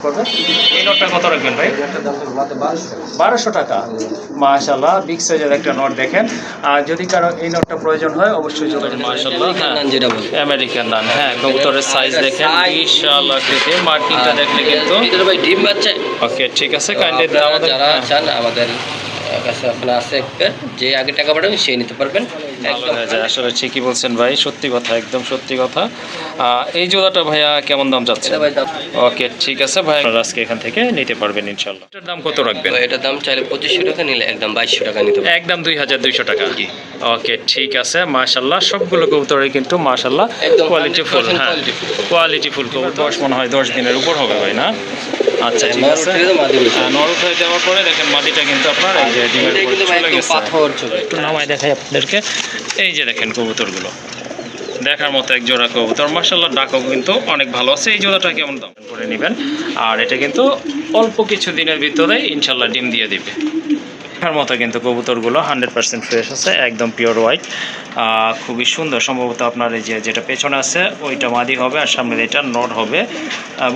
এই নটটা কত রাখবেন ভাই? 1200 টাকা। মাশাআল্লাহ, বিগ সাইজের একটা নট দেখেন। আর যদি কারো এই নটটা প্রয়োজন হয় অবশ্যই যোগাযোগ। মাশাআল্লাহ, যেটা বলে আমেরিকান নান। হ্যাঁ, কবুতরের সাইজ দেখেন, বিশাল আকৃতির। মার্কিংটা দেখলে কিন্তু ভাই ডিম বাচ্চা। ওকে, ঠিক আছে। কাইন্ডলি যারা চান আমাদের কাছে আপনার আছে একটা, যে আগে টাকা পাঠাবেন সেই নিতে পারবেন। ভালো হয়ে যায়। আসলে ঠিকই বলছেন ভাই, সত্যি কথা, একদম সত্যি কথা। এই জোড়াটা ভাইয়া কেমন দাম চাচ্ছে? ওকে, ঠিক আছে ভাই, আজকে এখান থেকে নিতে পারবেন ইনশাল্লাহ। এটার দাম কত রাখবেন? এটার দাম চাইলে 2500 টাকা, নিলে একদম 2200 টাকা নিতে পারবেন। একদম 2200 টাকা। ওকে, ঠিক আছে। মাশাআল্লাহ, সবগুলো কবুতরে কিন্তু মাশাআল্লাহ কোয়ালিটিফুল। হ্যাঁ, কোয়ালিটিফুল কবুতর। মনে হয় 10 দিনের উপর হবে ভাই, না? আচ্ছা, ঠিক আছে। নর উঠে দেওয়ার পরে দেখেন মাটিটা কিন্তু আপনার এই যে ডিমের উপর চলে গেছে। একটু নামায় দেখাই আপনাদেরকে। এই যে দেখেন কবুতরগুলো দেখার মতো এক জোড়া কবুতর। মাশাআল্লাহ, ডাকও কিন্তু অনেক ভালো আছে। এই জোড়াটা কেমন দাম করে নেবেন? আর এটা কিন্তু অল্প কিছু দিনের ভিতরে ইনশাল্লাহ ডিম দিয়ে দিবে। দেখার মতো কিন্তু কবুতরগুলো 100% ফ্রেশ আছে, একদম পিওর হোয়াইট। খুবই সুন্দর। সম্ভবত আপনার এই যে যেটা পেছনে আছে ওইটা মাদি হবে, আর সামনে এটা নট হবে,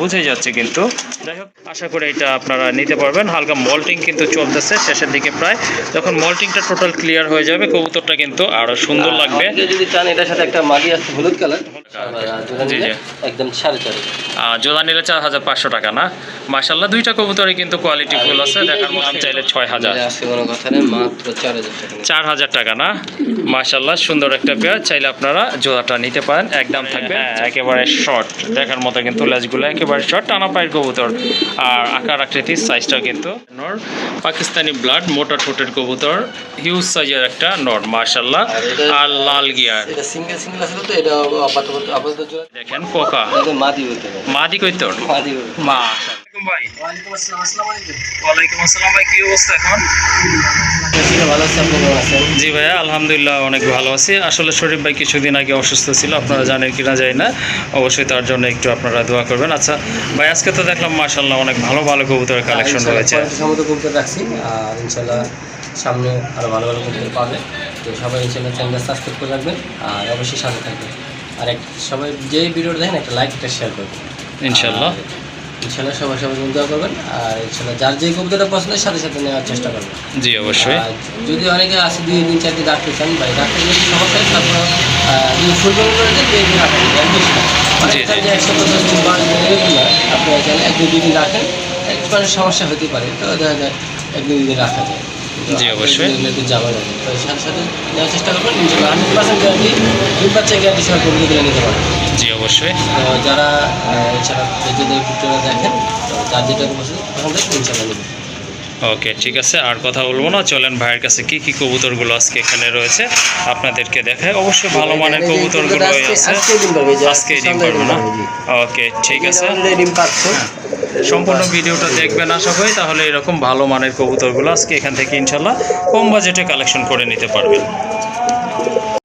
বুঝেই যাচ্ছে কিন্তু। যাই হোক, আশা করি এটা আপনারা নিতে পারবেন। হালকা মল্টিং কিন্তু চলতেছে শেষের দিকে প্রায়। যখন মল্টিংটা টোটাল ক্লিয়ার হয়ে যাবে কবুতরটা কিন্তু আরও সুন্দর লাগবে। যদি চান এটার সাথে একটা মাদি আছে হলুদ কালার, জি জি, একদম 4.5। জোড়া নিলে 4500 টাকা, না? মাশাআল্লাহ, দুইটা কবুতরই কিন্তু কোয়ালিটি ফুল আছে। দেখার মতো চাইলে 6000। কোনো কথা নেই, মাত্র 4000 টাকা। 4000 টাকা, না? মাশাআল্লাহ, সুন্দর একটা পেয়ার। চাইলে আপনারা জোড়াটা নিতে পারেন, একদম থাকবে একেবারে শর্ট। দেখার মতো কিন্তু লেজগুলো একেবারে শর্ট, টানা পায়ের কবুতর। আর আকার আকৃতির সাইজটা কিন্তু নর, পাকিস্তানি ব্লাড, মোটা ঠোঁটের কবুতর, হিউজ সাইজের একটা নর। মাশাআল্লাহ, আর লাল গিয়ার। এটা সিঙ্গেল সিঙ্গেল আছে তো, এটা আপাতত জোড়া দেখেন কোকা মাদি হইতে হবে। মাদি কইতো মাদি মাশাআল্লাহ। ভাই ওয়ালাইকুম আসসালাম। আসসালামু আলাইকুম। ওয়ালাইকুম আসসালাম ভাই, কি অবস্থা এখন? ভালো আছি, আপনি কেমন আছেন? জি ভাইয়া, আলহামদুলিল্লাহ অনেক ভালো আছি। আসলে শরীফ ভাই কিছুদিন আগে অসুস্থ ছিল, আপনারা জানেন কিনা যায় না, অবশ্যই তার জন্য একটু আপনারা দোয়া করবেন। আচ্ছা ভাই, আজকে তো দেখলাম মাশাআল্লাহ অনেক ভালো ভালো কবুতরের কালেকশন রয়েছে। সমস্ত কবুতর রাখছি, আর ইনশাল্লাহ সামনে আরও ভালো ভালো কবুতর পাবে। তো সবাই ইনশাল্লাহ চ্যানেলটা সাবস্ক্রাইব করে রাখবেন, আর অবশ্যই সাথে থাকবেন। আর সবাই যেই ভিডিওটা দেখেন একটা লাইক, একটা শেয়ার করবেন ইনশাল্লাহ। ইনশাল্লাহ সবাই দোয়া করবেন। আর ইনশাল্লাহ যার যেই কবুতরটা পছন্দের সাথে সাথে নেওয়ার চেষ্টা করবেন। জি অবশ্যই। যদি অনেকে আসে 2 দিন 4 দিন রাখতে চান, ভাই রাখতে যদি সমস্যা হয় তারপর যদি ফুল করে দেন 2 দিন রাখেন, বেশি না। যে 110 দিন 12 দিন এরকম না, আপনি চাইলে 1-2 দিন রাখেন, একটু সমস্যা হতে পারে, তো দেখা যায় 1-2 দিন রাখা যায়। জি অবশ্যই। একটু যাওয়া যাবে, তো সাথে সাথে নেওয়ার চেষ্টা করবেন। ইনশাল্লাহ 100% গ্যারান্টি, 2 বাচ্চা গ্যারান্টি সহ কবুতর নিতে পারেন। জি অবশ্যই। তো যারা এছাড়া যদি ভিডিওটা দেখেন, তো যার যেটা পছন্দ ইনশাল্লাহ নেবেন। ওকে, ঠিক আছে, আর কথা বলবো না, চলেন ভাইয়ের কাছে কি কি কবুতরগুলো আজকে এখানে রয়েছে আপনাদেরকে দেখায়। অবশ্যই ভালো মানের কবুতরগুলো আছে, আজকে ডিম পারবো না। ওকে, ঠিক আছে, সম্পূর্ণ ভিডিওটা দেখবেন আশা করি, তাহলে এরকম ভালো মানের কবুতরগুলো আজকে এখান থেকে ইনশাল্লাহ কম বাজেটে কালেকশন করে নিতে পারবেন।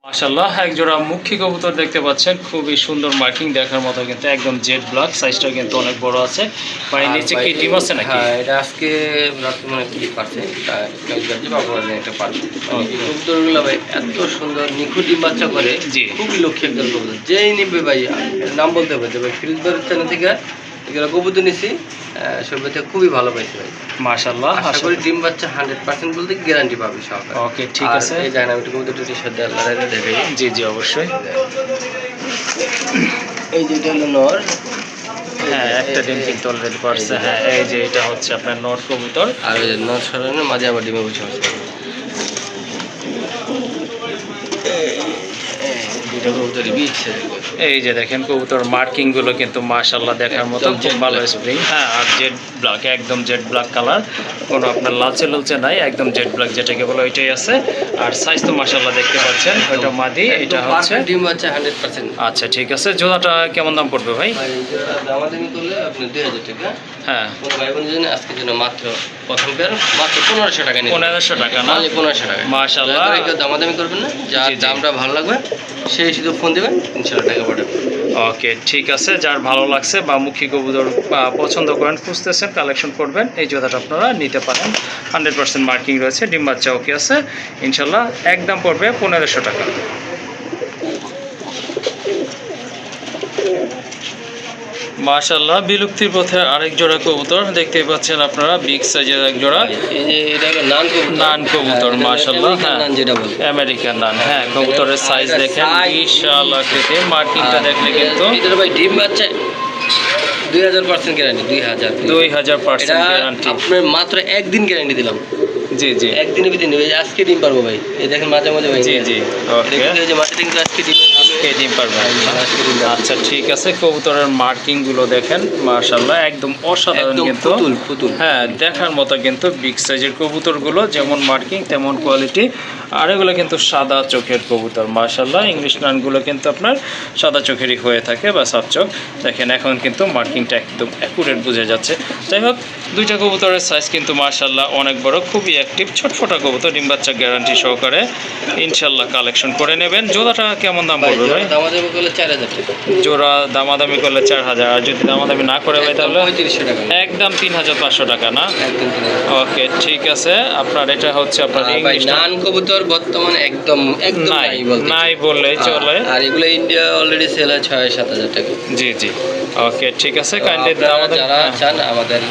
মাশাআল্লাহ, এক জোড়া মুখী কবুতর দেখতে পাচ্ছেন, খুবই সুন্দর মার্কিং, দেখার মতো কিন্তু একদম জেড ব্ল্যাক, সাইজটা কিন্তু অনেক বড় আছে। ভাই নিচে কি ডিম আছে নাকি? হ্যাঁ, এটা আজকে মানে কি পারছে, একটা পারছে। কবুতরগুলো ভাই এত সুন্দর নিখুঁত ডিম বাচ্চা করে, জি, খুবই লক্ষ্য একজন কবুতর। যেই নিবে ভাই নাম বলতে হবে যে ভাই ফিরোজবাড়ির চ্যানেল থেকে এগুলো কবুতর নিছি, সর্বতে খুবই ভালো পাইছে ভাই। মাশাআল্লাহ, আশা করি ডিম বাচ্চা 100% বলতে গ্যারান্টি পাবে সব। ওকে, ঠিক আছে। এই জায়গা আমি কবুতরটা সাথে লড়াই দেখাই। জি জি অবশ্যই। এই যেটা হলো নর, হ্যাঁ, একটা ডিম কিন্তু অলরেডি পারছে। হ্যাঁ, এই যে এটা হচ্ছে আপনার নর কবুতর, আর ওই নর ছড়ানো মাঝে আবার ডিমে বসে আছে। এই যে দেখেন কবুতর মার্কিং গুলো কিন্তু মাশাআল্লাহ দেখার মতো খুব ভালো স্প্রিং। হ্যাঁ, আর জেড ব্ল্যাক, একদম জেড ব্ল্যাক কালার, কোনো আপনার লালচে লালচে নাই, একদম জেড ব্ল্যাক যেটাকে বলে ওইটাই আছে। আর সাইজ তো মাশাআল্লাহ দেখতে পাচ্ছেন, ওইটা মাদি, এটা হচ্ছে ডিম বাচ্চা 100%। আচ্ছা, ঠিক আছে। জোড়াটা কেমন দাম পড়বে ভাই? দামাদামি করলে আপনি 2000 টাকা। হ্যাঁ, ভাই বোনের জন্য আজকের জন্য মাত্র প্রথম পেয়ার মাত্র 1500 টাকা নিন। 1500 টাকা, না? 1500 টাকা। মাশাআল্লাহ, কেউ দামাদামি করবেন না, যার দামটা ভালো লাগবে সেই শুধু ফোন দেবেন, ইনশাআল্লাহ টাকা পাঠাবেন। ওকে, ঠিক আছে। যার ভালো লাগছে বা মুখী কবুতর পছন্দ করেন, খুঁজতেছেন, কালেকশন করবেন, এই জোড়াটা আপনারা নিতে পারেন। 100% মার্কিং রয়েছে, ডিম বাচ্চা ওকে আছে ইনশাল্লাহ। একদম পড়বে 1500 টাকা। মাশাআল্লাহ বিলুপ্তির পথে আরেক জোড়া কবুতর দেখতেই পাচ্ছেন আপনারা, বিগ সাইজের এক জোড়া এই যে এটা হলো নান কবুতর। নান কবুতর, মাশাআল্লাহ। হ্যাঁ, নান যেটা বলে আমেরিকান নান। হ্যাঁ, কবুতরের সাইজ দেখেন বিশাল আকৃতি, মার্কিংটা দেখলে কিন্তু এটা ভাই ডিম বাচ্চা 2000% গ্যারান্টি, 2000% এটা গ্যারান্টি। আপনার মাত্র একদিন গ্যারান্টি দিলাম। জি জি একদিনের ভিতরে নেবে, আজকে ডিম পারবো ভাই। এই দেখেন মাঝে মাঝে ভাই। জি জি ওকে, এই যে মাঝে কিন্তু আজকে ডিম ডিম পারবেন। আজকে ডিম পারবো। আচ্ছা ঠিক আছে, কবুতরের মার্কিং গুলো দেখেন মাশাআল্লাহ একদম অসাধারণ একদম কিন্তু। পুতুল। হ্যাঁ, দেখার মতো কিন্তু বিগ সাইজের কবুতরগুলো, যেমন মার্কিং তেমন কোয়ালিটি। আর এগুলো কিন্তু সাদা চোখের কবুতর মাশাআল্লাহ। ইংলিশ নানগুলো কিন্তু আপনার সাদা চোখেরই হয়ে থাকে বা সাপ চোখ। দেখেন এখন কিন্তু মার্কিংটা একদম অ্যাকুরেট বোঝা যাচ্ছে। যাই হোক, দুইটা কবুতরের সাইজ কিন্তু মাশাআল্লাহ অনেক বড়, খুবই অ্যাক্টিভ, ছটফটা কবুতর, ডিম বাচ্চা গ্যারান্টি সহকারে ইনশাআল্লাহ কালেকশন করে নেবেন। জোড়াটা কেমন দাম পড়বে ভাই? দামাদামি করলে 4000 টাকা। জোড়া দামাদামি করলে 4000, আর যদি দামাদামি না করে ভাই তাহলে 3500 টাকা। একদম 3500 টাকা না? একদম 3000। ওকে ঠিক আছে। আপনার এটা হচ্ছে আপনার ভাই ইংলিশ নান কবুতর বর্তমানে একদম নাই, বলতে। নাই বললেই চলে। আর এগুলো ইন্ডিয়া অলরেডি সেল হয় 6-7 হাজার টাকা। জি জি ওকে ঠিক আছে। তো কাইন্ডলি আপনারা যারা চান আমাদের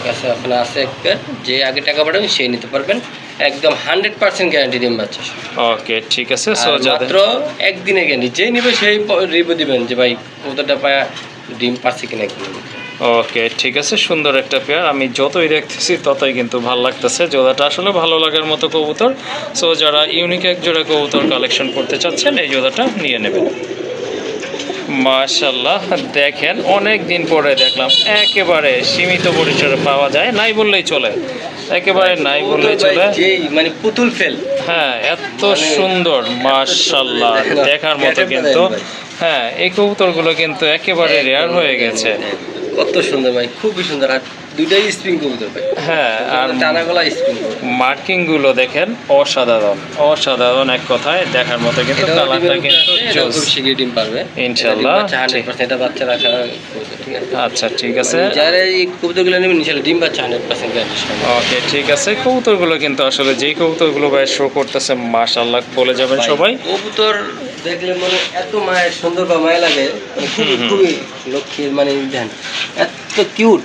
কাছে আপনার আছে একটা, যে আগে টাকা পাঠাবেন সেই নিতে পারবেন, একদম 100% গ্যারান্টি ডিম বাচ্চা। ওকে ঠিক আছে। সো আর মাত্র একদিনের গ্যারান্টি, যে নিবে সেই রিভিউ দিবেন যে ভাই কবুতরটা পায়া ডিম পারছে কিনা একদিন। ওকে ঠিক আছে, সুন্দর একটা পেয়ার। আমি যতই দেখতেছি ততই কিন্তু ভালো লাগতেছে। জোড়াটা আসলে ভালো লাগার মতো কবুতর। সো যারা ইউনিক এক জোড়া কবুতর কালেকশন করতে চাচ্ছেন এই জোড়াটা নিয়ে নেবেন। মাশাআল্লাহ দেখেন, অনেক দিন পরে দেখলাম একেবারে সীমিত পরিসরে পাওয়া যায়, নাই বললেই চলে, একেবারে নাই বললেই চলে। যেই মানে পুতুল ফেল। হ্যাঁ, এত সুন্দর মাশাআল্লাহ, দেখার মতো কিন্তু। হ্যাঁ, এই কবুতরগুলো কিন্তু একেবারে রেয়ার হয়ে গেছে। কত সুন্দর ভাই, খুবই সুন্দর। আর দুইটাই স্প্রিং কবুতর ভাই। হ্যাঁ, আর টানা গলা স্প্রিং। মার্কিং গুলো দেখেন অসাধারণ, অসাধারণ এক কথায় দেখার মতো কিন্তু। কালারটা কিন্তু জোস। খুব শীঘ্রই ডিম পারবে ইনশাআল্লাহ। 100% এটা বাচ্চা রাখা কবুতর, ঠিক আছে? আচ্ছা ঠিক আছে। যারা এই কবুতরগুলো নেবেন ইনশাআল্লাহ ডিম বাচ্চা 100% গ্যারান্টি। ওকে ঠিক আছে। কবুতরগুলো কিন্তু আসলে যেই কবুতরগুলো ভাই শো করতেছে মাশাআল্লাহ বলে যাবেন সবাই। কবুতর দেখলে মানে এত মায়ের সুন্দর বা মায়া লাগে, খুবই লক্ষ্মীর, মানে দেন এত কিউট,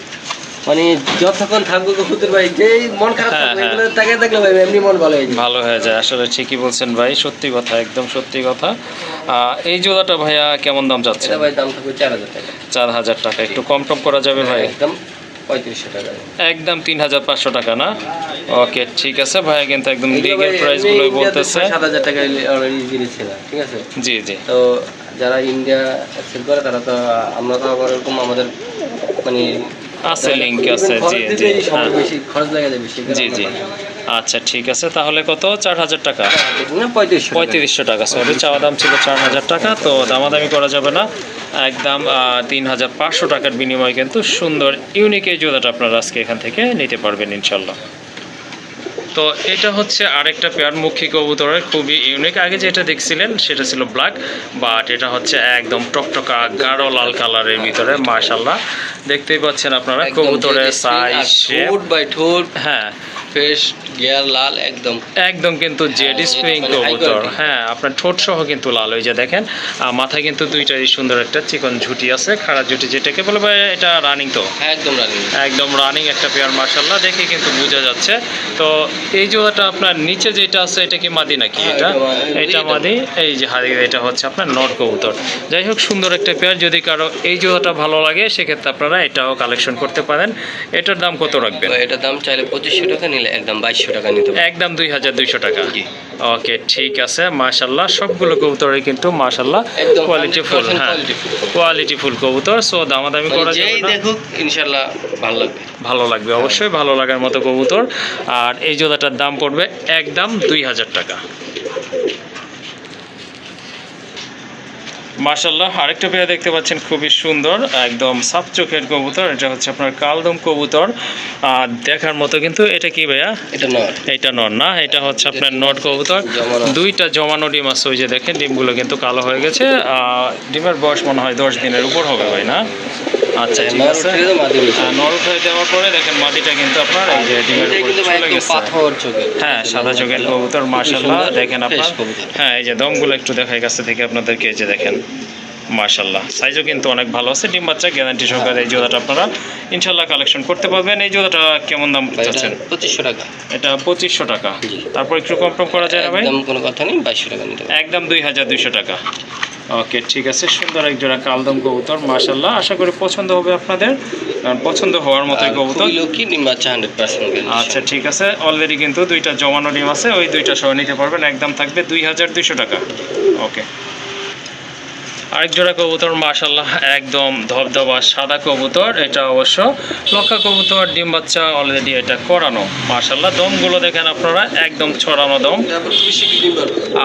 মানে যতক্ষণ থাকবো কবুতর ভাই, যেই মন খারাপ থাকবে এগুলো তাকে দেখলে ভাই এমনি মন ভালো হয়ে যায়। ভালো হয়ে যায়, আসলে ঠিকই বলছেন ভাই, সত্যি কথা, একদম সত্যি কথা। এই জোড়াটা ভাইয়া কেমন দাম যাচ্ছে? এটা ভাই দাম থাকবে 4000 টাকা। 4000 টাকা, একটু কম টম করা যাবে ভাই? একদম 3500 টাকা। একদম 3500 টাকা না? ওকে ঠিক আছে ভাইয়া, কিন্তু একদম লিগেল প্রাইস গুলোই বলতেছে। 7000 টাকা অলরেডি জিনিস ছিল, ঠিক আছে? জি জি। তো যারা ইন্ডিয়া সেল করে তারা তো, আমরা তো আবার এরকম আমাদের মানে আছে, লিংক আছে। জি জি বেশি খরচ লাগে যায় বেশি। জি জি। আচ্ছা ঠিক আছে, তাহলে কত? 4000 টাকা? 3500 টাকা। সরি, চাওয়া দাম ছিল 4000 টাকা, তো দামাদামি করা যাবে না। একদম 3500 টাকার বিনিময়ে কিন্তু সুন্দর ইউনিক এই জোড়াটা আপনারা আজকে এখান থেকে নিতে পারবেন ইনশাল্লাহ। তো এটা হচ্ছে আরেকটা পেয়ার মুখী কবুতরের, খুবই ইউনিক। আগে যেটা দেখছিলেন সেটা ছিল ব্ল্যাক, বাট এটা হচ্ছে একদম টকটকা গাঢ় লাল কালারের ভিতরে মাশাআল্লাহ। দেখতেই পাচ্ছেন আপনারা কবুতরের সাইজ, শেপ বাই ঠোঁট। হ্যাঁ, ফেস গিয়ার লাল একদম, একদম কিন্তু জেড স্প্রিং কবুতর। হ্যাঁ, আপনার ঠোঁট সহ কিন্তু লাল, ওই যে দেখেন মাথায় কিন্তু দুইটারই সুন্দর একটা চিকন ঝুটি আছে, খাড়া ঝুটি যেটাকে বলে ভাই। এটা রানিং তো? একদম রানিং, একদম রানিং একটা পেয়ার মাশাআল্লাহ, দেখে কিন্তু বোঝা যাচ্ছে। তো এই জোড়াটা আপনার নিচে যেটা আছে এটা কি মাদি নাকি? এটা মাদি। এই যে হাড়ি, এটা হচ্ছে আপনার নট কবুতর। যাই হোক, সুন্দর একটা পেয়ার। যদি কারো এই জোড়াটা ভালো লাগে সেক্ষেত্রে আপনারা এটাও কালেকশন করতে পারেন। এটার দাম কত রাখবেন? এটার দাম চাইলে 2500 টাকা, নিলে একদম 2200 টাকা নিতে হবে। একদম 2200 টাকা। ওকে ঠিক আছে মাশাআল্লাহ, সবগুলো কবুতরই কিন্তু মাশাআল্লাহ কোয়ালিটি ফুল। হ্যাঁ, কোয়ালিটি ফুল কবুতর। সো দামাদামি করা যাবে না, দেখুক ইনশাআল্লাহ ভালো লাগবে। ভালো লাগবে, অবশ্যই ভালো লাগার মতো কবুতর। আর এই জোড়াটার দাম পড়বে একদম 2000 টাকা। মাশাআল্লাহ, আরেকটা পেয়ার দেখতে পাচ্ছেন, খুবই সুন্দর, একদম সাপ চোখের কবুতর। এটা হচ্ছে আপনার কালদম কবুতর, দেখার মতো কিন্তু। এটা কি ভাইয়া? এটা নর। এটা নর না, এটা হচ্ছে আপনার নট কবুতর। দুইটা জমানো ডিম আছে, ওই যে দেখেন ডিমগুলো কিন্তু কালো হয়ে গেছে। ডিমের বয়স মনে হয় 10 দিনের উপর হবে ভাই না? আচ্ছা ঠিক আছে। নর উঠে দেওয়ার পরে দেখেন মাদিটা কিন্তু আপনার এই যে ডিমের উপর চলে গেছে। হ্যাঁ, সাদা চোখের কবুতর মাশাআল্লাহ, দেখেন আপনার। হ্যাঁ, এই যে দমগুলো একটু দেখাই কাছে থেকে আপনাদেরকে, এই যে দেখেন মাশাআল্লাহ সাইজও কিন্তু অনেক ভালো আছে, ডিম বাচ্চা গ্যারান্টি সহকারে এই জোড়াটা আপনারা ইনশাআল্লাহ কালেকশন করতে পারবেন। এই জোড়াটা কেমন দাম চাচ্ছেন? 2500 টাকা। এটা 2500 টাকা। তারপর একটু কম করা যায় না ভাই? একদম কোনো কথা নেই, 2200 টাকা নিতে হবে। একদম 2200 টাকা। ওকে ঠিক আছে, সুন্দর এক জোড়া কালদম কবুতর মাশাআল্লাহ, আশা করি পছন্দ হবে আপনাদের, কারণ পছন্দ হওয়ার মতোই কবুতর। লকি ডিম বাচ্চা 100%। আচ্ছা ঠিক আছে, অলরেডি কিন্তু দুইটা জমানো ডিম আছে, ওই দুইটা সহ নিতে পারবেন, একদম থাকবে 2200 টাকা। ওকে, আরেক জোড়া কবুতর মাশাআল্লাহ একদম ধবধবা সাদা কবুতর, এটা অবশ্য লক্ষা কবুতর, ডিম বাচ্চা অলরেডি এটা করানো মাশাআল্লাহ। দমগুলো দেখেন আপনারা, একদম ছড়ানো দম,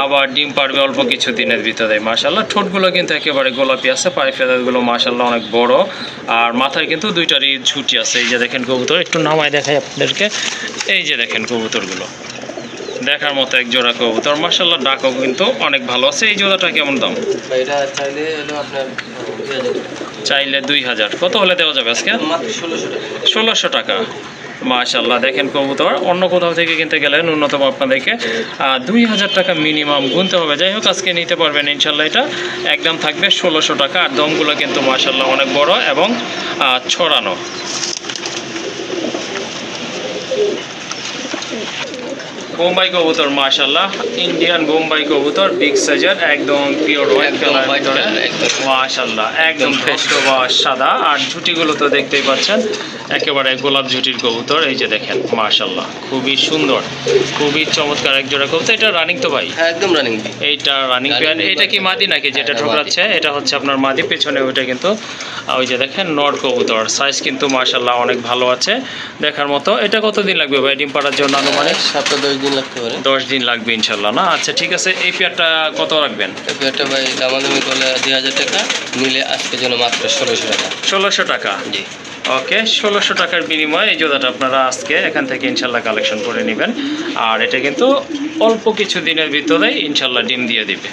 আবার ডিম পারবে অল্প কিছু দিনের ভিতরে মাশাআল্লাহ। ঠোঁটগুলো কিন্তু একেবারে গোলাপি আছে, পায়ে ফেদারগুলো মাশাআল্লাহ অনেক বড়, আর মাথায় কিন্তু দুইটারই ঝুঁটি আছে। এই যে দেখেন কবুতর, একটু নামায় দেখাই আপনাদেরকে, এই যে দেখেন কবুতরগুলো দেখার মতো এক জোড়া কবুতর মাশাআল্লাহ, ডাকও কিন্তু অনেক ভালো আছে। এই জোড়াটা কেমন দাম? এটা চাইলে হলো আপনার 2000 চাইলে 2000। কত হলে দেওয়া যাবে আজকে? মাত্র 1600 টাকা। 1600 টাকা মাশাআল্লাহ। দেখেন কবুতর অন্য কোথাও থেকে কিনতে গেলে ন্যূনতম আপনাদেরকে 2000 টাকা মিনিমাম গুনতে হবে। যাই হোক আজকে নিতে পারবেন ইনশাল্লাহ, এটা একদম থাকবে 1600 টাকা। আর দমগুলো কিন্তু মাশাআল্লাহ অনেক বড় এবং ছড়ানো। বোম্বাই কবুতর মাশাআল্লাহ, ইন্ডিয়ান বোম্বাই কবুতর, বিগ সাইজের, একদম পিওর হোয়াইট কালার ভিতরে মাশাআল্লাহ, একদম ফ্রেশ বা সাদা। আর ঝুটিগুলো তো দেখতেই পাচ্ছেন, একেবারে গোলাপ ঝুটির কবুতর। এই যে দেখেন মাশাআল্লাহ, খুবই সুন্দর, খুবই চমৎকার এক জোড়া কবুতর। এটা রানিং তো ভাই? হ্যাঁ একদম রানিং। এইটা রানিং পেয়ার। এটা কি মাদি নাকি যেটা ঠোকরাচ্ছে? এটা হচ্ছে আপনার মাদি, পেছনে ওইটা কিন্তু ওই যে দেখেন নর কবুতর। সাইজ কিন্তু মাশাআল্লাহ অনেক ভালো আছে, দেখার মতো। এটা কতদিন লাগবে ভাই ডিম পাড়ার জন্য? আনুমানিক 7-10 দিন লাগতে পারে। 10 দিন লাগবে ইনশাল্লাহ না? আচ্ছা ঠিক আছে। এই পেয়ারটা কত রাখবেন? এই পেয়ারটা ভাই দামাদামি করলে 2000 টাকা, নিলে আজকের জন্য মাত্র 1600 টাকা। 1600 টাকা। জি ওকে, 1600 টাকার বিনিময়ে এই জোড়াটা আপনারা আজকে এখান থেকে ইনশাল্লাহ কালেকশন করে নেবেন। আর এটা কিন্তু অল্প কিছু দিনের ভিতরে ইনশাল্লাহ ডিম দিয়ে দিবে।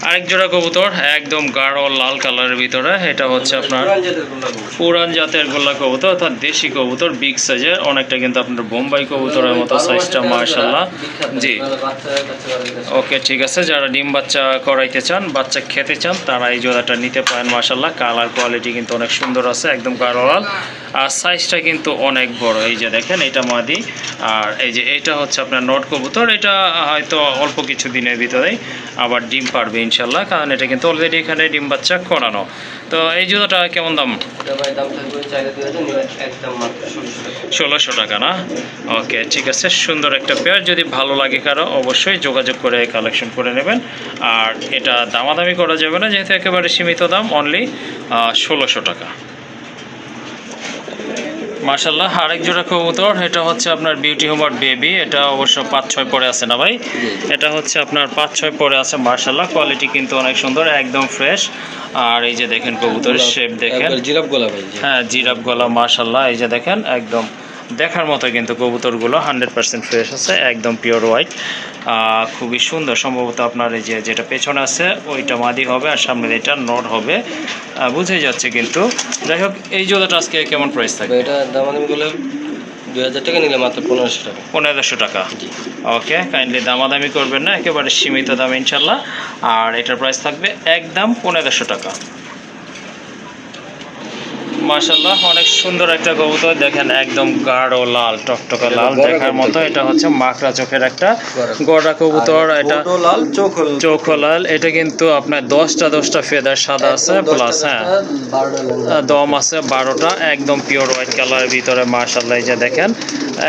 আরেক জোড়া কবুতর একদম গাঢ় লাল কালারের ভিতরে, এটা হচ্ছে আপনার পুরান জাতের গোল্লা কবুতর, অর্থাৎ দেশি কবুতর, বিগ সাইজের, অনেকটা কিন্তু আপনার বোম্বাই কবুতরের মতো সাইজটা মাশাআল্লাহ। জি ওকে ঠিক আছে, যারা ডিম বাচ্চা করাইতে চান, বাচ্চা খেতে চান, তারা এই জোড়াটা নিতে পারেন মাশাআল্লাহ। কালার কোয়ালিটি কিন্তু অনেক সুন্দর আছে, একদম গাঢ় লাল, আর সাইজটা কিন্তু অনেক বড়। এই যে দেখেন এটা মাদি, আর এই যে এটা হচ্ছে আপনার নট কবুতর। এটা হয়তো অল্প কিছু দিনের ভিতরেই আবার ডিম পারবে ইনশাল্লাহ, কারণ এটা কিন্তু অলরেডি এখানে ডিম বাচ্চা করানো। তো এই জুতোটা কেমন দাম? 1600 টাকা না? ওকে ঠিক আছে, সুন্দর একটা পেয়ার। যদি ভালো লাগে কারো অবশ্যই যোগাযোগ করে কালেকশন করে নেবেন। আর এটা দামাদামি করা যাবে না, যেহেতু একেবারে সীমিত দাম, অনলি 1600 টাকা। মাশাআল্লাহ আরেক জোড়া কবুতর, এটা হচ্ছে আপনার বিউটি হোমার বেবি। এটা অবশ্য 5-6 পরে আছে না ভাই? এটা হচ্ছে আপনার 5-6 পরে আছে মাশাআল্লাহ। কোয়ালিটি কিন্তু অনেক সুন্দর, একদম ফ্রেশ। আর এই যে দেখেন কবুতরের শেপ দেখেন, জিরাফ গলা ভাই। হ্যাঁ জিরাফ গলা মাশাআল্লাহ। এই যে দেখেন একদম দেখার মতো কিন্তু কবুতরগুলো 100% ফ্রেশ আছে, একদম পিওর হোয়াইট, খুবই সুন্দর। সম্ভবত আপনার এই যে যেটা পেছনে আছে ওইটা মাদি হবে, আর সামনে এটা নট হবে, বুঝে যাচ্ছে কিন্তু। যাই হোক এই জোড়াটা আজকে কেমন প্রাইস থাকবে? এটা দামাদামি করলে 2000 টাকা, নিলে মাত্র 1500 টাকা। 1500 টাকা। ওকে, কাইন্ডলি দামাদামি করবেন না, একেবারে সীমিত দাম ইনশাল্লাহ। আর এটার প্রাইস থাকবে একদম 1500 টাকা। মাশাআল্লাহ অনেক সুন্দর একটা কবুতর, দেখেন একদম গাঢ় লাল, টকটকা লাল দেখার মতো। এটা হচ্ছে মাকড়া চোখের একটা গড়া কবুতর। এটা চোখ লাল। এটা কিন্তু আপনার 10টা ফেদার সাদা আছে, প্লাস হ্যাঁ দম আছে 12টা, একদম পিওর হোয়াইট কালারের ভিতরে মাশাআল্লাহ। এই যে দেখেন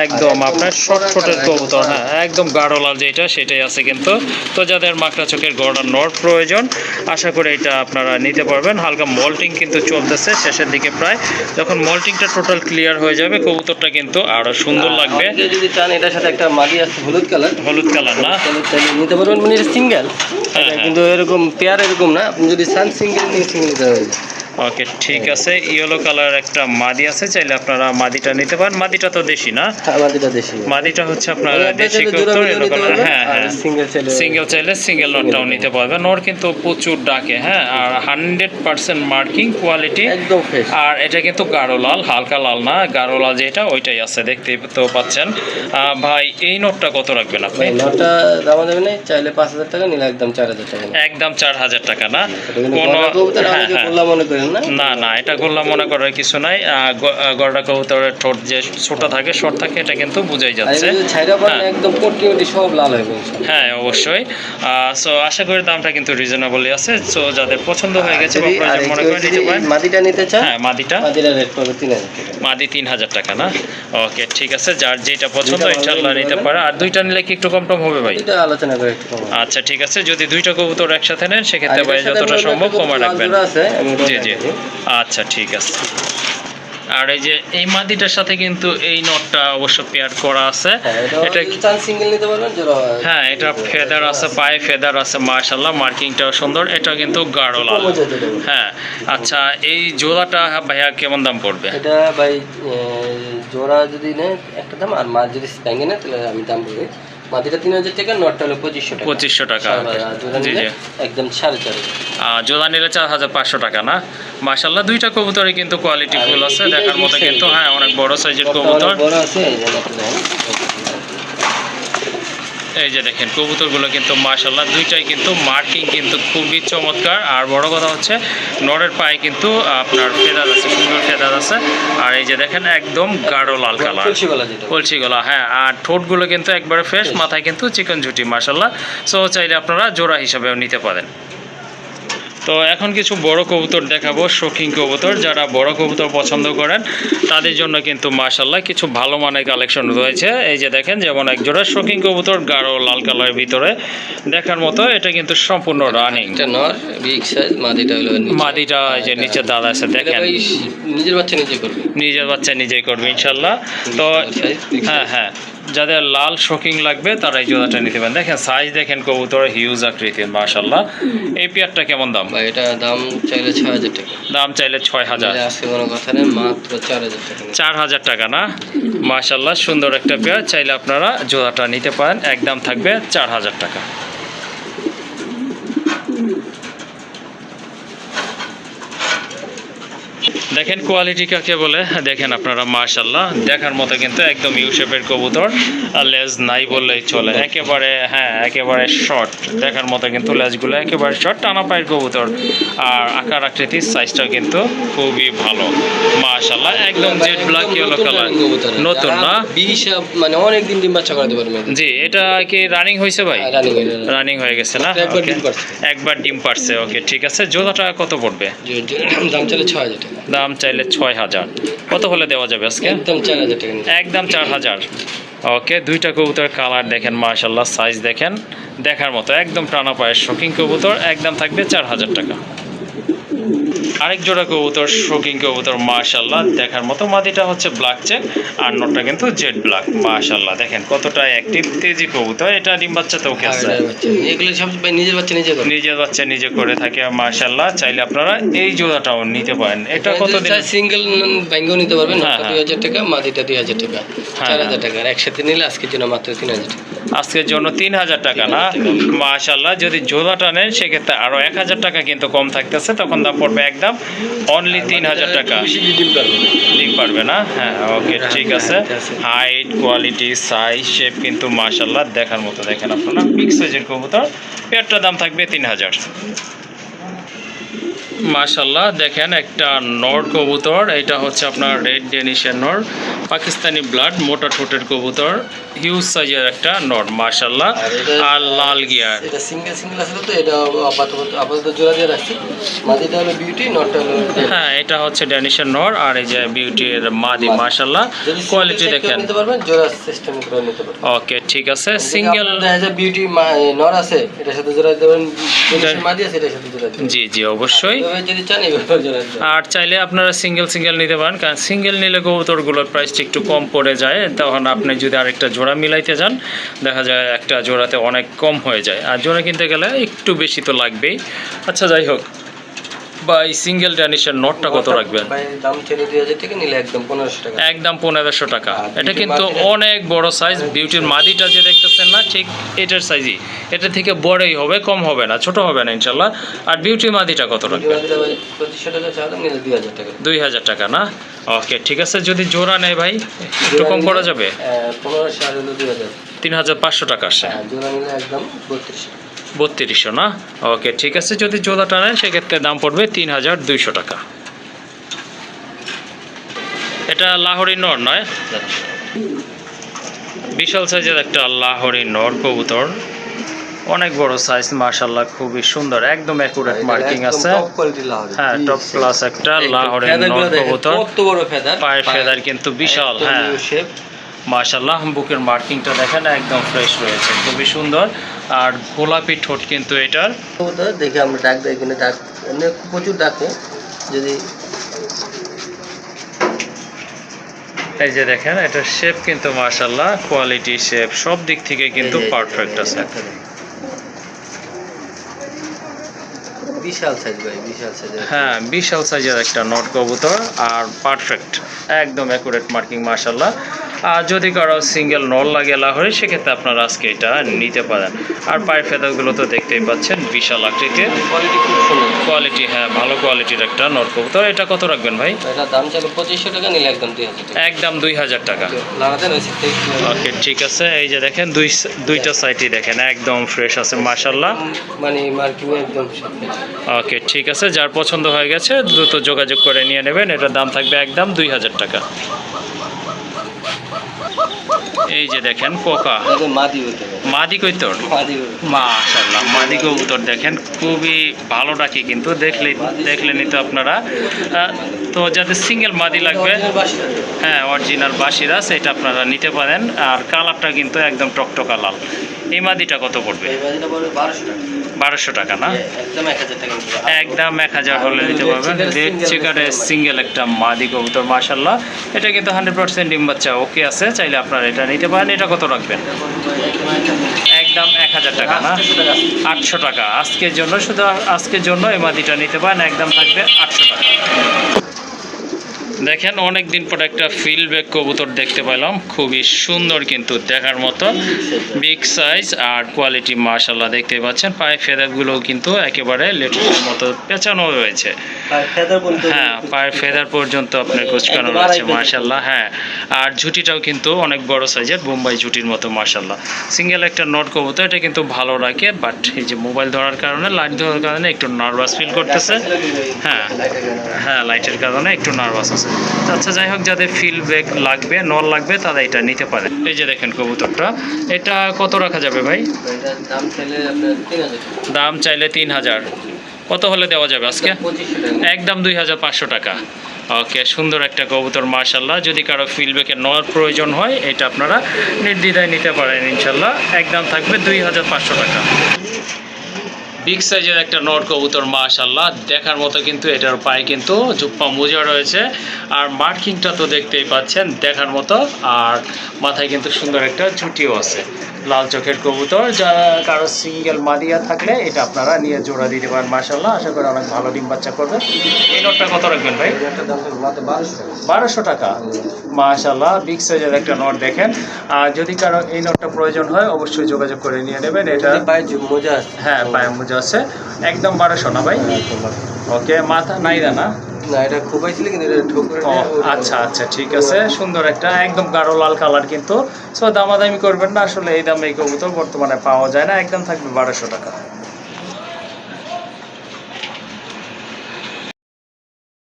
একদম আপনার শর্টের কবুতর, হ্যাঁ একদম গাঢ় লাল যেটা সেটাই আছে কিন্তু। তো যাদের মাকড়া চোখের গড়া নর প্রয়োজন, আশা করি এটা আপনারা নিতে পারবেন। হালকা মল্টিং কিন্তু চলতেছে শেষের দিকে, প্রায় যখন মল্টিংটা টোটাল ক্লিয়ার হয়ে যাবে কবুতরটা কিন্তু আরো সুন্দর লাগবে। যদি চান এটার সাথে একটা মাদি আছে হলুদ কালার না, নিতে পারবেন। মানে এটা সিঙ্গেল, কিন্তু এরকম পেয়ার এরকম না। আপনি যদি চান সিঙ্গেল নিতে পারবেন। ওকে ঠিক আছে, ইয়েলো কালার একটা মাদি আছে, চাইলে আপনারা মাদিটা নিতে পারেন। মাদিটা তো দেশি না? মাদিটা দেশি। মাদিটা হচ্ছে আপনার দেশি কবুতর, ইয়েলো কালার। হ্যাঁ হ্যাঁ, সিঙ্গেল চাইলে সিঙ্গেল নটটাও নিতে পারবেন। নর কিন্তু প্রচুর ডাকে, হ্যাঁ, আর 100% মার্কিং কোয়ালিটি একদম ফ্রেশ। আর এটা কিন্তু গাঢ় লাল, হালকা লাল না, গাঢ় লাল যেটা ওইটাই আছে, দেখতেই তো পাচ্ছেন। ভাই এই নোটটা কত রাখবেন আপনি? নোটটা দাম দেবেন না, চাইলে 5000 টাকা, নিলে একদম 4000 টাকা। একদম 4000 টাকা না? কোনো গোল্লা মনে করেন না? না না, এটা গোল্লা মনে করার কিছু নাই। গরডা কবুতরের ঠোঁট যে ছোট থাকে, শর্ট থাকে, এটা কিন্তু বোঝাই যাচ্ছে। একদম কোটি সব লাল হয়ে গেছে। হ্যাঁ অবশ্যই। সো আশা করি দামটা কিন্তু রিজনেবলই আছে। সো যাদের পছন্দ হয়ে গেছে বা প্রয়োজন মনে করে নিতে পারেন। মাদিটা নিতে চান? হ্যাঁ মাদিটা রেট পড়বে 3000 টাকা। মাদি 3000 টাকা না? ওকে ঠিক আছে, যার যেটা পছন্দ ইনশাআল্লাহ নিতে পারে। আর দুইটা নিলে কি একটু কম টম হবে ভাই? এটা আলোচনা করে একটু কম। আচ্ছা ঠিক আছে, যদি দুইটা কবুতর একসাথে নেন সেক্ষেত্রে ভাই যতটা সম্ভব কমে রাখবেন। জি জি, আচ্ছা ঠিক আছে। আর এই যে এই মাদিটার সাথে কিন্তু এই নটটা অবশ্য পেয়ার করা আছে। এটা চান সিঙ্গেল নিতে পারবেন জোড়া। হ্যাঁ, এটা ফেদার আছে, পায়ে ফেদার আছে, মাশাআল্লাহ মার্কিংটাও সুন্দর। এটা কিন্তু গাঢ় লাল। হ্যাঁ আচ্ছা, এই জোড়াটা ভাইয়া কেমন দাম পড়বে? এটা ভাই জোড়া যদি নেয় একটা দাম, আর মাছ যদি ব্যাঙ্গে নেয় তাহলে আমি দাম বলি। মাদিটা 3000 টাকা, নটটা হলো 2500 টাকা। জি জি, একদম 4.5। জোড়া নিলে 4500 টাকা না? মাশাআল্লাহ দুইটা কবুতরই কিন্তু কোয়ালিটি ফুল আছে, দেখার মতো কিন্তু। হ্যাঁ অনেক বড় সাইজের কবুতর। বড় আছে এই যে দেখেন কবুতরগুলো কিন্তু মাশাআল্লাহ দুইটাই কিন্তু মার্কিং কিন্তু খুবই চমৎকার। আর বড় কথা হচ্ছে নরের পায়ে কিন্তু আপনার ফেদার আছে, সুন্দর ফেদার আছে। আর এই যে দেখেন একদম গাঢ় লাল কালার, কলসি গলা। হ্যাঁ, আর ঠোঁটগুলো কিন্তু একবারে ফ্রেশ, মাথায় কিন্তু চিকন ঝুটি মাশাআল্লাহ। সো চাইলে আপনারা জোড়া হিসাবেও নিতে পারেন। তো এখন কিছু বড় কবুতর দেখাবো, শৌখিন কবুতর। যারা বড় কবুতর পছন্দ করেন তাদের জন্য কিন্তু মাশাআল্লাহ কিছু ভালো মানের কালেকশন রয়েছে। এই যে দেখেন, যেমন এক জোড়া শৌখিন কবুতর গাঢ় লাল কালারের ভিতরে দেখার মতো। এটা কিন্তু সম্পূর্ণ রানিং। এটা নর বিগ সাইজ, মাদিটা হলো মাদিটা এই যে নিচে দাদা আছে দেখেন, নিজের বাচ্চা নিজে করবে, নিজের বাচ্চা নিজেই করবে ইনশাআল্লাহ। তো হ্যাঁ হ্যাঁ, যাদের লাল শৌখিন লাগবে তারা এই জোড়াটা নিতে পারেন। দেখেন সাইজ দেখেন কবুতরের হিউজ আকৃতির মাশাআল্লাহ। এই পেয়ারটা কেমন দাম? এটা দাম চাইলে 6000 টাকা। দাম চাইলে 6000। আজকে কোনো কথা নেই, মাত্র 4000 টাকা। 4000 টাকা না? মাশাআল্লাহ সুন্দর একটা পেয়ার, চাইলে আপনারা জোড়াটা নিতে পারেন। একদম থাকবে 4000 টাকা। দেখেন কোয়ালিটি কাকে বলে, দেখেন আপনারা মাশাআল্লাহ দেখার মতো কিন্তু একদম ইউ শেপের কবুতর। আর লেজ নাই বললেই চলে, একেবারে হ্যাঁ একেবারে শর্ট দেখার মতো কিন্তু লেজগুলো একেবারে শর্ট, টানা পায়ের কবুতর। আর আকার আকৃতির সাইজটাও কিন্তু খুবই ভালো মাশাআল্লাহ। একদম জেড ব্ল্যাক ইয়েলো কালার, নতুন না? 20 মানে অনেক দিন ডিম বাচ্চা করাতে পারবে। জি, এটা কি রানিং হয়েছে ভাই? রানিং হয়ে গেছে না? একবার ডিম পারছে। ওকে ঠিক আছে, জোড়াটা কত পড়বে? দাম চাইলে 6000 টাকা। দাম চাইলে 6000। কত হলে দেওয়া যাবে আজকে? একদম 4000 টাকা। একদম 4000। ওকে, দুইটা কবুতর কালার দেখেন মাশাআল্লাহ, সাইজ দেখেন দেখার মতো, একদম টানা পায়ের শৌখিন কবুতর। একদম থাকবে 4000 টাকা। আরেক জোড়া কবুতর শৌখিন কবুতর মাশাআল্লাহ দেখার মতো। মাদিটা হচ্ছে ব্ল্যাক চেক আর নটটা কিন্তু জেড ব্ল্যাক মাশাআল্লাহ। দেখেন কতটা অ্যাক্টিভ, তেজি কবুতর। এটা ডিম বাচ্চা তো ওকে আছে, এগুলো সব নিজের বাচ্চা নিজে করে, নিজের বাচ্চা নিজে করে থাকে মাশাআল্লাহ। চাইলে আপনারা এই জোড়াটাও নিতে পারেন। এটা কতদিন সিঙ্গেল ব্যাঙ্গও নিতে পারবেন। 2000 টাকা, মাদিটা 2000 টাকা, 4000 টাকা। আর একসাথে নিলে আজকের জন্য মাত্র 3000 টাকা। আজকের জন্য 3000 টাকা না? মাশাআল্লাহ। যদি জোড়াটা নেন সেক্ষেত্রে আরো 1000 টাকা কিন্তু কম থাকতেছে, তখন দাম পড়বে একদম অনলি 3000 টাকা। ডিম পারবে না? হ্যাঁ ওকে ঠিক আছে। হাইট, কোয়ালিটি, সাইজ, শেপ কিন্তু মাশাআল্লাহ দেখার মতো। দেখেন আপনারা বিগ সাইজের কবুতর। পেয়ারটার দাম থাকবে 3000। মাশাআল্লাহ দেখেন একটা নর কবুতর। এটা হচ্ছে আপনার রেড ডেনিশের নর, পাকিস্তানি ব্লাড, মোটা ঠোঁটের কবুতর, হিউজ সাইজের একটা নর মাশাআল্লাহ। আর লাল গিয়ার। এটা সিঙ্গেল আছে তো, এটা আপাতত জোড়া দিয়ে রাখছি। মাদিটা হলো বিউটি, নরটা হলো হ্যাঁ, এটা হচ্ছে ডেনিশের নর আর এই যে বিউটির মাদি মাশাআল্লাহ। কোয়ালিটি দেখেন, নিতে পারবেন জোড়া সিস্টেম করে নিতে পারবেন। ওকে ঠিক আছে। সিঙ্গেল বিউটি নর আছে, এটার সাথে জোড়া দিতে পারেন। মাদি আছে, এটার সাথে জোড়া দিতে। জি জি অবশ্যই। যদি চান এইভাবে জোড়া দিতে। আর চাইলে আপনারা সিঙ্গেল নিতে পারেন, কারণ সিঙ্গেল নিলে কবুতরগুলোর প্রাইসটা একটু কম পড়ে যায়। তখন আপনি যদি আরেকটা জোড়া মিলাইতে যান দেখা যায় একটা জোড়াতে অনেক কম হয়ে যায়, আর জোড়া কিনতে গেলে একটু বেশি তো লাগবেই। আচ্ছা যাই হোক, বা এই সিঙ্গেল ড্যানিশের নটটা কত রাখবেন? ভাই দাম ছিল 2000 টাকা, নিলে একদম 1500 টাকা। একদম 1500 টাকা। এটা কিন্তু মাদিটা- অনেক বড় সাইজ। বিউটির মাদিটা যে দেখতেছেন না, ঠিক এটার সাইজই, এটা থেকে বড়ই হবে, কম হবে না, ছোট হবে না ইনশাল্লাহ। আর বিউটি মাদিটা কত রাখবেন? মাদিটা ভাই 2500 টাকা চাওয়া, নিলে 2000 টাকা। 2000 টাকা না? ওকে ঠিক আছে। যদি জোড়া নেয় ভাই একটু কম করা যাবে? 1500 আর হলো 2000। 3500 টাকা আসে। জোড়া নিলে একদম 3200। 3200 না? ওকে ঠিক আছে। যদি জোড়াটা নেয় সেক্ষেত্রে দাম পড়বে 3200 টাকা। এটা লাহোরি নর নয়? বিশাল সাইজের একটা লাহোরি নর কবুতর, অনেক বড় সাইজ মাশাআল্লাহ, খুবই সুন্দর, একদম অ্যাকুরেট মার্কিং আছে। টপ কোয়ালিটির লাহোরি। হ্যাঁ, টপ ক্লাস একটা লাহোরি নর কবুতর। কত বড় ফেদার! পায়ের ফেদার কিন্তু বিশাল। হ্যাঁ শেপ মাশাআল্লাহ, বুকের মার্কিংটা দেখেন একদম ফ্রেশ রয়েছে, খুবই সুন্দর। আর গোলাপি ঠোঁট কিন্তু এটার। কবুতর দেখে আমরা ডাক দেয় কিনা, ডাক এমনি প্রচুর ডাকে। যদি এই যে দেখেন, এটার শেপ কিন্তু মাশাআল্লাহ, কোয়ালিটি, শেপ সব দিক থেকে কিন্তু পারফেক্ট আছে। বিশাল সাইজ ভাই, বিশাল সাইজ। হ্যাঁ, বিশাল সাইজের একটা নট কবুতর, আর পারফেক্ট, একদম অ্যাকুরেট মার্কিং মাশাআল্লাহ। আর যদি কারো সিঙ্গেল নল লাগে লাহোরি, সেক্ষেত্রে আপনারা আজকে এটা নিতে পারেন। আর পায়ের ফেদারগুলো তো দেখতেই পাচ্ছেন, বিশাল আকৃতির, কোয়ালিটি খুব সুন্দর। কোয়ালিটি, হ্যাঁ ভালো কোয়ালিটির একটা নট কবুতর। এটা কত রাখবেন ভাই? এটা দাম চাইলে 2500 টাকা, নিলে একদম 2000 টাকা। একদম 2000 টাকা। লাগাতেন হয়েছে। ওকে ঠিক আছে। এই যে দেখেন দুইটা সাইডই দেখেন একদম ফ্রেশ আছে মাশাআল্লাহ। মানে মার্কিং একদম। ওকে ঠিক আছে। যার পছন্দ হয়ে গেছে দ্রুত যোগাযোগ করে নিয়ে নেবেন। এটার দাম থাকবে একদম 2000 টাকা। এই যে দেখেন কোকা, মাদি হইতে হবে। মাদি কইতর, মাদি হইতে হবে। মাশাআল্লাহ, মাদি কবুতর দেখেন খুবই ভালো ডাকে কিন্তু, দেখলেনই তো আপনারা। তো যাদের সিঙ্গেল মাদি লাগবে, হ্যাঁ অরিজিনাল বাসিরাস, এটা আপনারা নিতে পারেন। আর কালারটা কিন্তু একদম টকটকা লাল। এই মাদিটা কত পড়বে? এই মাদিটা পড়বে 1200 টাকা। 1200 টাকা না? একদম 1000 টাকা। একদম 1000 হলে নিতে পারবেন। রেড চিকারের সিঙ্গেল একটা মাদি কবুতর মাশাআল্লাহ। এটা কিন্তু 100% ডিম বাচ্চা ওকে আছে, চাইলে আপনারা এটা নিতে পারেন। এটা কত রাখবেন? একদম 1000 টাকা না? 800 টাকা আজকের জন্য, শুধু আজকের জন্য এই মাদিটা নিতে পারেন, একদম থাকবে 800 টাকা। দেখেন অনেক দিন পর একটা ফিল্ডব্যাক কবুতর দেখতে পেলাম, খুবই সুন্দর কিন্তু দেখার মতো, বিগ সাইজ আর কোয়ালিটি মাশাআল্লাহ, দেখতে পাচ্ছেন। পায়ে ফেদারগুলোও কিন্তু একেবারে লেটেস্টের মতো পেঁচানো রয়েছে। হ্যাঁ, পায়ের ফেদার পর্যন্ত আপনার কোচকানো রয়েছে মাশাআল্লাহ। হ্যাঁ, আর ঝুটিটাও কিন্তু অনেক বড় সাইজের, বোম্বাই ঝুটির মতো মাশাআল্লাহ। সিঙ্গেল একটা নট কবুতর, এটা কিন্তু ভালো রাখে, বাট এই যে মোবাইল ধরার কারণে, লাইট ধরার কারণে একটু নার্ভাস ফিল করতেছে। হ্যাঁ হ্যাঁ, লাইটের কারণে একটু নার্ভাস আছে। আচ্ছা যাই হোক, যাদের ফিল্ডব্যাক লাগবে, নল লাগবে, তারা এটা নিতে পারে। এই যে দেখেন কবুতরটা, এটা কত রাখা যাবে ভাই? দাম চাইলে আপনার 3000 টাকা। দাম চাইলে 3000। কত হলে দেওয়া যাবে আজকে? 2500 টাকা। একদম 2500 টাকা। ওকে, সুন্দর একটা কবুতর মাশাআল্লাহ। যদি কারো ফিল্ডব্যাকের নেওয়ার প্রয়োজন হয়, এটা আপনারা নির্দ্বিধায় নিতে পারেন ইনশাল্লাহ। একদম থাকবে 2500 টাকা। বিগ সাইজের একটা নর কবুতর মাশাআল্লাহ, দেখার মতো কিন্তু। এটার পায়ে কিন্তু জুপ্পা মোজা রয়েছে, আর মার্কিংটা তো দেখতেই পাচ্ছেন দেখার মতো। আর মাথায় কিন্তু সুন্দর একটা ঝুঁটিও আছে, লাল চোখের কবুতর। যারা কারো সিঙ্গেল মাদিয়া থাকলে এটা আপনারা নিয়ে জোড়া দিতে পারেন মাশাআল্লাহ। আশা করি অনেক ভালো ডিম বাচ্চা করবে। এই নটটা কত রাখবেন ভাই? এটার দাম তো মাত্র 1200 টাকা। 1200 টাকা মাশাআল্লাহ, বিগ সাইজের একটা নট দেখেন। আর যদি কারো এই নটটা প্রয়োজন হয়, অবশ্যই যোগাযোগ করে নিয়ে নেবেন। এটা পায়ে মোজা আছে। হ্যাঁ, পায়ে মোজা আছে। একদম 1200 না ভাই? ওকে, মাথা নাইরা না? না, এটা খুবই ছিল কিন্তু এটা ঠোকরে। ও আচ্ছা আচ্ছা, ঠিক আছে। সুন্দর একটা একদম গাঢ় লাল কালার কিন্তু। সো দামাদামি করবেন না, আসলে এই দামে এই কবুতর বর্তমানে পাওয়া যায় না। একদম থাকবে 1200 টাকা।